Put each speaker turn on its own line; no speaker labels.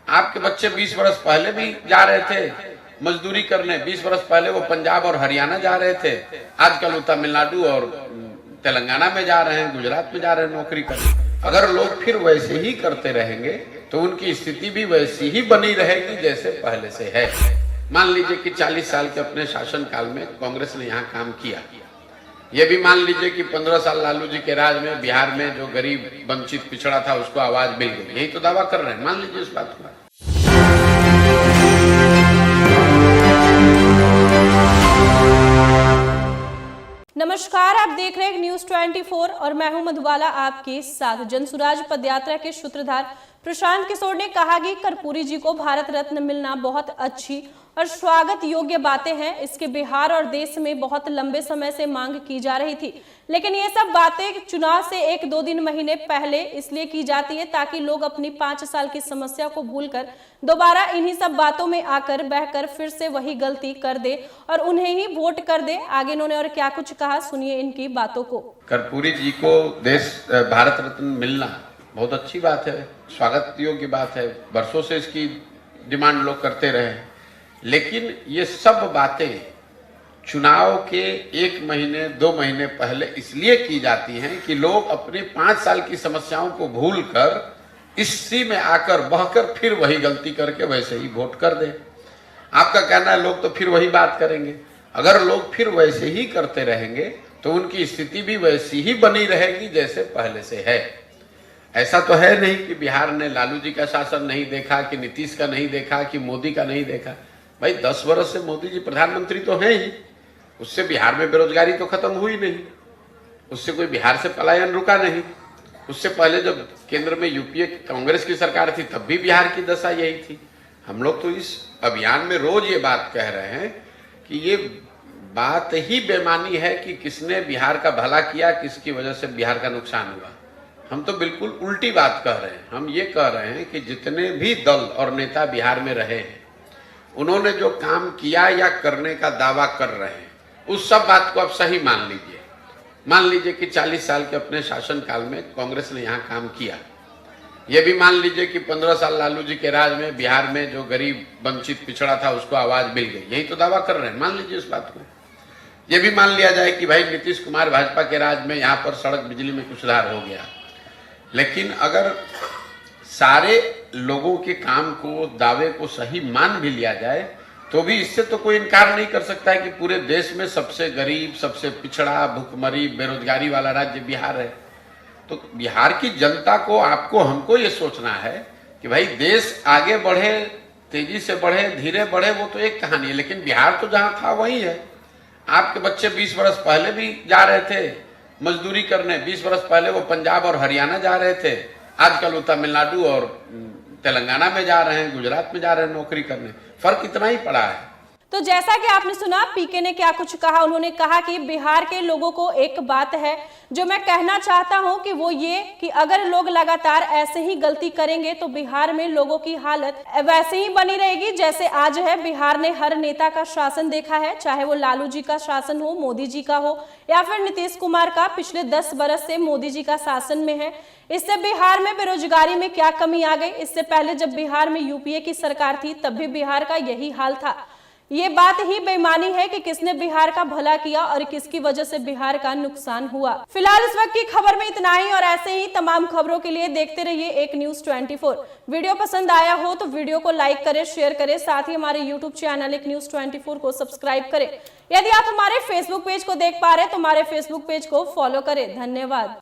आपके बच्चे 20 वर्ष पहले भी जा रहे थे मजदूरी करने, 20 वर्ष पहले वो पंजाब और हरियाणा जा रहे थे, आजकल वो तमिलनाडु और तेलंगाना में जा रहे हैं, गुजरात में जा रहे हैं नौकरी करने। अगर लोग फिर वैसे ही करते रहेंगे तो उनकी स्थिति भी वैसी ही बनी रहेगी जैसे पहले से है। मान लीजिए कि 40 साल के अपने शासन काल में कांग्रेस ने यहाँ काम किया, ये भी मान लीजिए कि 15 साल लालू जी के राज में बिहार में जो गरीब वंचित पिछड़ा था उसको आवाज मिल गई, यही तो दावा कर रहे हैं। मान लीजिए इस बात को।
नमस्कार, आप देख रहे हैं न्यूज 24 और मैं हूं मधुबाला आपके साथ। जनसुराज पदयात्रा के सूत्रधार प्रशांत किशोर ने कहा कि कर्पूरी जी को भारत रत्न मिलना बहुत अच्छी और स्वागत योग्य बातें हैं। इसके बिहार और देश में बहुत लंबे समय से मांग की जा रही थी, लेकिन ये सब बातें चुनाव से 1-2 महीने पहले इसलिए की जाती है ताकि लोग अपनी 5 साल की समस्या को भूलकर दोबारा इन्हीं सब बातों में आकर बहकर फिर से वही गलती कर दे और उन्हें ही वोट कर दे। आगे इन्होंने और क्या कुछ कहा, सुनिए इनकी बातों को।
कर्पूरी जी को भारत रत्न मिलना बहुत अच्छी बात है, स्वागत योग्य बात है। वर्षों से इसकी डिमांड लोग करते रहे, लेकिन ये सब बातें चुनाव के 1 महीने 2 महीने पहले इसलिए की जाती हैं कि लोग अपनी 5 साल की समस्याओं को भूलकर इसी में आकर बहकर फिर वही गलती करके वैसे ही वोट कर दें। आपका कहना है लोग तो फिर वही बात करेंगे। अगर लोग फिर वैसे ही करते रहेंगे तो उनकी स्थिति भी वैसी ही बनी रहेगी जैसे पहले से है। ऐसा तो है नहीं कि बिहार ने लालू जी का शासन नहीं देखा, कि नीतीश का नहीं देखा, कि मोदी का नहीं देखा। भाई 10 वर्ष से मोदी जी प्रधानमंत्री तो हैं ही, उससे बिहार में बेरोजगारी तो खत्म हुई नहीं, उससे कोई बिहार से पलायन रुका नहीं। उससे पहले जब केंद्र में यूपीए कांग्रेस की सरकार थी तब भी बिहार की दशा यही थी। हम लोग तो इस अभियान में रोज ये बात कह रहे हैं कि ये बात ही बेमानी है कि किसने बिहार का भला किया, किसकी वजह से बिहार का नुकसान हुआ। हम तो बिल्कुल उल्टी बात कह रहे हैं। हम ये कह रहे हैं कि जितने भी दल और नेता बिहार में रहे हैं उन्होंने जो काम किया या करने का दावा कर रहे हैं उस सब बात को आप सही मान लीजिए। मान लीजिए कि 40 साल के अपने शासन काल में कांग्रेस ने यहाँ काम किया, ये भी मान लीजिए कि 15 साल लालू जी के राज में बिहार में जो गरीब वंचित पिछड़ा था उसको आवाज मिल गई, यही तो दावा कर रहे हैं। मान लीजिए इस बात को। ये भी मान लिया जाए कि भाई नीतीश कुमार भाजपा के राज में यहाँ पर सड़क बिजली में कुछ सुधार हो गया, लेकिन अगर सारे लोगों के काम को दावे को सही मान भी लिया जाए तो भी इससे तो कोई इनकार नहीं कर सकता है कि पूरे देश में सबसे गरीब, सबसे पिछड़ा, भुखमरी, बेरोजगारी वाला राज्य बिहार है। तो बिहार की जनता को, आपको, हमको ये सोचना है कि भाई देश आगे बढ़े, तेजी से बढ़े, धीरे बढ़े, वो तो एक कहानी है, लेकिन बिहार तो जहां था वही है। आपके बच्चे 20 वर्ष पहले भी जा रहे थे मजदूरी करने, 20 वर्ष पहले वो पंजाब और हरियाणा जा रहे थे, आजकल वो तमिलनाडु और तेलंगाना में जा रहे हैं, गुजरात में जा रहे हैं नौकरी करने। फर्क इतना ही पड़ा है।
तो जैसा कि आपने सुना पीके ने क्या कुछ कहा। उन्होंने कहा कि बिहार के लोगों को एक बात है जो मैं कहना चाहता हूं कि वो ये कि अगर लोग लगातार ऐसे ही गलती करेंगे तो बिहार में लोगों की हालत वैसे ही बनी रहेगी जैसे आज है। बिहार ने हर नेता का शासन देखा है, चाहे वो लालू जी का शासन हो, मोदी जी का हो या फिर नीतीश कुमार का। पिछले 10 बरस से मोदी जी का शासन में है। इससे बिहार में बेरोजगारी में क्या कमी आ गई? इससे पहले जब बिहार में यूपीए की सरकार थी तब भी बिहार का यही हाल था। ये बात ही बेईमानी है कि किसने बिहार का भला किया और किसकी वजह से बिहार का नुकसान हुआ। फिलहाल इस वक्त की खबर में इतना ही और ऐसे ही तमाम खबरों के लिए देखते रहिए एक न्यूज 24। वीडियो पसंद आया हो तो वीडियो को लाइक करें, शेयर करें, साथ ही हमारे यूट्यूब चैनल एक न्यूज 24 को सब्सक्राइब करें। यदि आप हमारे फेसबुक पेज को देख पा रहे हैं तो हमारे फेसबुक पेज को फॉलो करें। धन्यवाद।